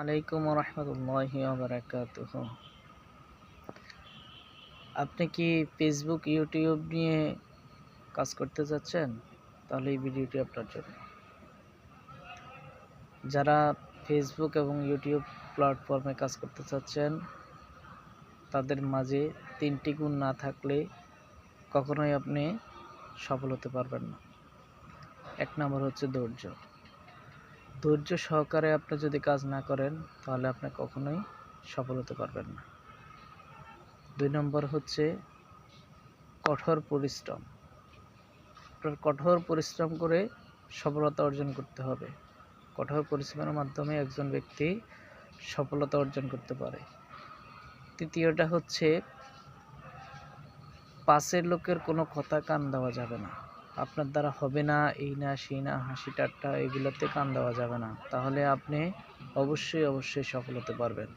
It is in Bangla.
আলাইকুম রহমতুল্লাহি বারাকাতুহু। আপনি কি ফেসবুক ইউটিউব নিয়ে কাজ করতে যাচ্ছেন? তাহলে এই ভিডিওটি আপনার জন্য। যারা ফেসবুক এবং ইউটিউব প্ল্যাটফর্মে কাজ করতে চাচ্ছেন, তাদের মাঝে 3টি গুণ না থাকলে কখনোই আপনি সফল হতে পারবেন না। 1 নম্বর হচ্ছে ধৈর্য। ধৈর্য সহকারে আপনি যদি কাজ না করেন, তাহলে আপনি কখনোই সফল হতে পারবেন না। 2 নম্বর হচ্ছে কঠোর পরিশ্রম। আপনার কঠোর পরিশ্রম করে সফলতা অর্জন করতে হবে। কঠোর পরিশ্রমের মাধ্যমে একজন ব্যক্তি সফলতা অর্জন করতে পারে। তৃতীয়টা হচ্ছে পাশের লোকের কোনো কথা কান দেওয়া যাবে না। আপনার দ্বারা হবে না, এই না সেই না, হাসি ঠাট্টা এগুলোতে কান দেওয়া যাবে না। তাহলে আপনি অবশ্যই সফল হতে পারবেন।